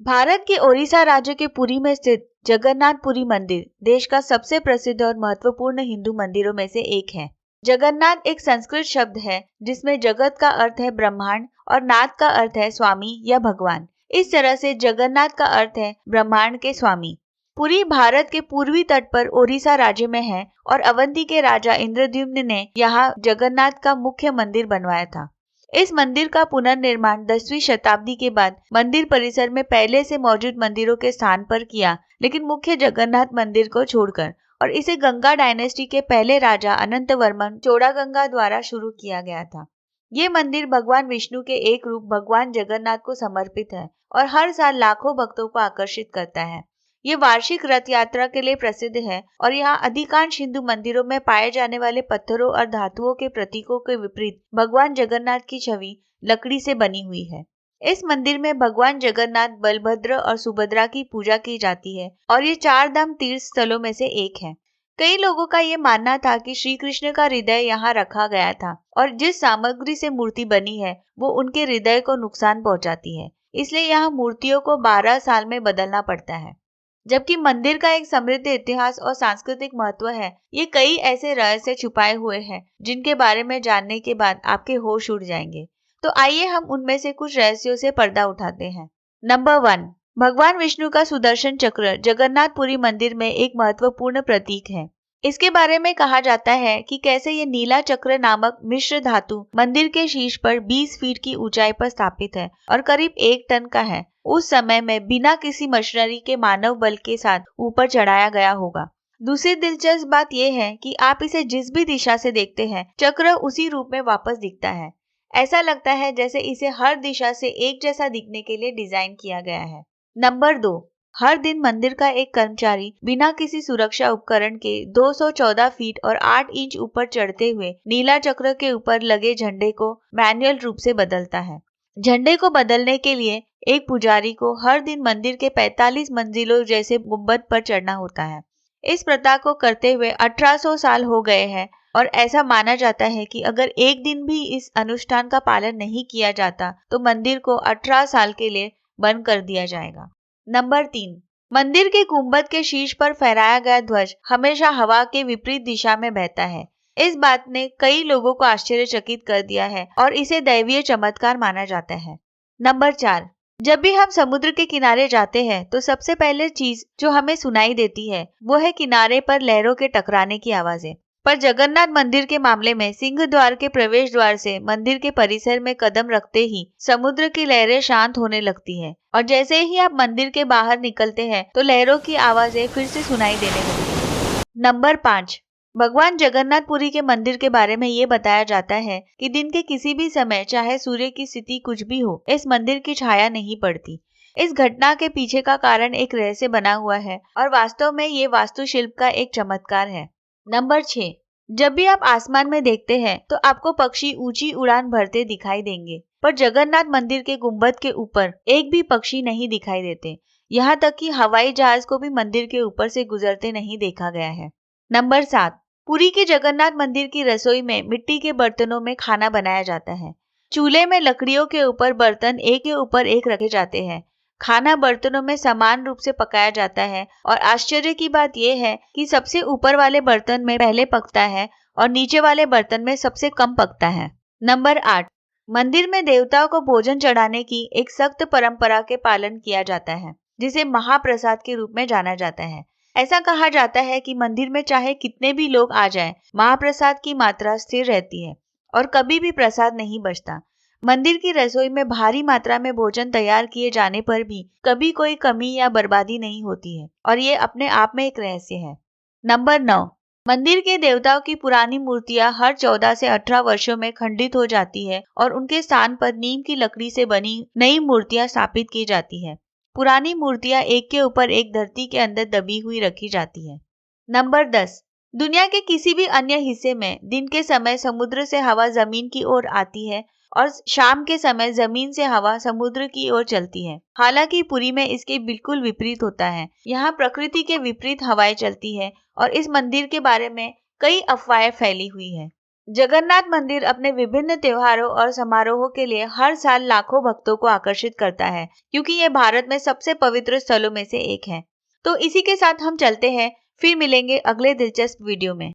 भारत के ओडिशा राज्य के पुरी में स्थित जगन्नाथपुरी मंदिर देश का सबसे प्रसिद्ध और महत्वपूर्ण हिंदू मंदिरों में से एक है। जगन्नाथ एक संस्कृत शब्द है जिसमें जगत का अर्थ है ब्रह्मांड और नाथ का अर्थ है स्वामी या भगवान। इस तरह से जगन्नाथ का अर्थ है ब्रह्मांड के स्वामी। पुरी भारत के पूर्वी तट पर ओडिशा राज्य में है और अवंती के राजा इंद्रद्युम्न ने यहाँ जगन्नाथ का मुख्य मंदिर बनवाया था। इस मंदिर का पुनर्निर्माण 10वीं शताब्दी के बाद मंदिर परिसर में पहले से मौजूद मंदिरों के स्थान पर किया, लेकिन मुख्य जगन्नाथ मंदिर को छोड़कर, और इसे गंगा डायनेस्टी के पहले राजा अनंत वर्मन चोड़ागंगा द्वारा शुरू किया गया था। ये मंदिर भगवान विष्णु के एक रूप भगवान जगन्नाथ को समर्पित है और हर साल लाखों भक्तों को आकर्षित करता है। ये वार्षिक रथ यात्रा के लिए प्रसिद्ध है और यहाँ अधिकांश हिंदू मंदिरों में पाए जाने वाले पत्थरों और धातुओं के प्रतीकों के विपरीत भगवान जगन्नाथ की छवि लकड़ी से बनी हुई है। इस मंदिर में भगवान जगन्नाथ, बलभद्र और सुभद्रा की पूजा की जाती है और ये 4 धाम तीर्थ स्थलों में से एक है। कई लोगों का ये मानना था कि श्री कृष्ण का हृदय यहाँ रखा गया था और जिस सामग्री से मूर्ति बनी है वो उनके हृदय को नुकसान पहुंचाती है, इसलिए यहाँ मूर्तियों को 12 साल में बदलना पड़ता है। जबकि मंदिर का एक समृद्ध इतिहास और सांस्कृतिक महत्व है, ये कई ऐसे रहस्य छुपाए हुए हैं जिनके बारे में जानने के बाद आपके होश उड़ जाएंगे। तो आइए हम उनमें से कुछ रहस्यों से पर्दा उठाते हैं। नंबर 1, भगवान विष्णु का सुदर्शन चक्र जगन्नाथपुरी मंदिर में एक महत्वपूर्ण प्रतीक है। इसके बारे में कहा जाता है कि कैसे ये नीला चक्र नामक मिश्र धातु मंदिर के शीर्ष पर 20 फीट की ऊंचाई पर स्थापित है और करीब 1 टन का है। उस समय में बिना किसी मशीनरी के मानव बल के साथ ऊपर चढ़ाया गया होगा। दूसरी दिलचस्प बात यह है कि आप इसे जिस भी दिशा से देखते हैं, चक्र उसी रूप में वापस दिखता है। ऐसा लगता है जैसे इसे हर दिशा से एक जैसा दिखने के लिए डिजाइन किया गया है। नंबर 2, हर दिन मंदिर का एक कर्मचारी बिना किसी सुरक्षा उपकरण के 214 फीट और 8 इंच ऊपर चढ़ते हुए नीला चक्र के ऊपर लगे झंडे को मैन्युअल रूप से बदलता है। झंडे को बदलने के लिए एक पुजारी को हर दिन मंदिर के 45 मंजिलों जैसे गुंबद पर चढ़ना होता है। इस प्रथा को करते हुए 1800 साल हो गए हैं और ऐसा माना जाता है कि अगर एक दिन भी इस अनुष्ठान का पालन नहीं किया जाता तो मंदिर को 18 साल के लिए बंद कर दिया जाएगा। नंबर 3, मंदिर के गुंबद के शीर्ष पर फहराया गया ध्वज हमेशा हवा के विपरीत दिशा में बहता है। इस बात ने कई लोगों को आश्चर्यचकित कर दिया है और इसे दैवीय चमत्कार माना जाता है। नंबर 4, जब भी हम समुद्र के किनारे जाते हैं तो सबसे पहले चीज जो हमें सुनाई देती है वो है किनारे पर लहरों के टकराने की आवाजें। पर जगन्नाथ मंदिर के मामले में सिंह द्वार के प्रवेश द्वार से मंदिर के परिसर में कदम रखते ही समुद्र की लहरें शांत होने लगती हैं और जैसे ही आप मंदिर के बाहर निकलते हैं तो लहरों की आवाजें फिर से सुनाई देने लगती हैं। नंबर 5, भगवान जगन्नाथपुरी के मंदिर के बारे में ये बताया जाता है कि दिन के किसी भी समय चाहे सूर्य की स्थिति कुछ भी हो, इस मंदिर की छाया नहीं पड़ती। इस घटना के पीछे का कारण एक रहस्य बना हुआ है और वास्तव में ये वास्तुशिल्प का एक चमत्कार है। नंबर 6, जब भी आप आसमान में देखते हैं तो आपको पक्षी ऊंची उड़ान भरते दिखाई देंगे, पर जगन्नाथ मंदिर के गुंबद के ऊपर एक भी पक्षी नहीं दिखाई देते। यहाँ तक कि हवाई जहाज को भी मंदिर के ऊपर से गुजरते नहीं देखा गया है। नंबर 7, पुरी के जगन्नाथ मंदिर की रसोई में मिट्टी के बर्तनों में खाना बनाया जाता है। चूल्हे में लकड़ियों के ऊपर बर्तन एक के ऊपर एक रखे जाते हैं। खाना बर्तनों में समान रूप से पकाया जाता है और आश्चर्य की बात यह है कि सबसे ऊपर वाले बर्तन में पहले पकता है और नीचे वाले बर्तन में सबसे कम पकता है। नंबर 8, मंदिर में देवताओं को भोजन चढ़ाने की एक सख्त परंपरा के पालन किया जाता है, जिसे महाप्रसाद के रूप में जाना जाता है। ऐसा कहा जाता है कि मंदिर में चाहे कितने भी लोग आ जाएं, महाप्रसाद की मात्रा स्थिर रहती है और कभी भी प्रसाद नहीं बचता। मंदिर की रसोई में भारी मात्रा में भोजन तैयार किए जाने पर भी कभी कोई कमी या बर्बादी नहीं होती है और ये अपने आप में एक रहस्य है। नंबर 9, मंदिर के देवताओं की पुरानी मूर्तियां हर 14 से 18 वर्षों में खंडित हो जाती है और उनके स्थान पर नीम की लकड़ी से बनी नई मूर्तियां स्थापित की जाती है। पुरानी मूर्तियां एक के ऊपर एक धरती के अंदर दबी हुई रखी जाती है। नंबर 10, दुनिया के किसी भी अन्य हिस्से में दिन के समय समुद्र से हवा जमीन की ओर आती है और शाम के समय जमीन से हवा समुद्र की ओर चलती है। हालांकि पुरी में इसके बिल्कुल विपरीत होता है। यहाँ प्रकृति के विपरीत हवाएं चलती है और इस मंदिर के बारे में कई अफवाहें फैली हुई है। जगन्नाथ मंदिर अपने विभिन्न त्योहारों और समारोहों के लिए हर साल लाखों भक्तों को आकर्षित करता है, क्योंकि ये भारत में सबसे पवित्र स्थलों में से एक है। तो इसी के साथ हम चलते हैं, फिर मिलेंगे अगले दिलचस्प वीडियो में।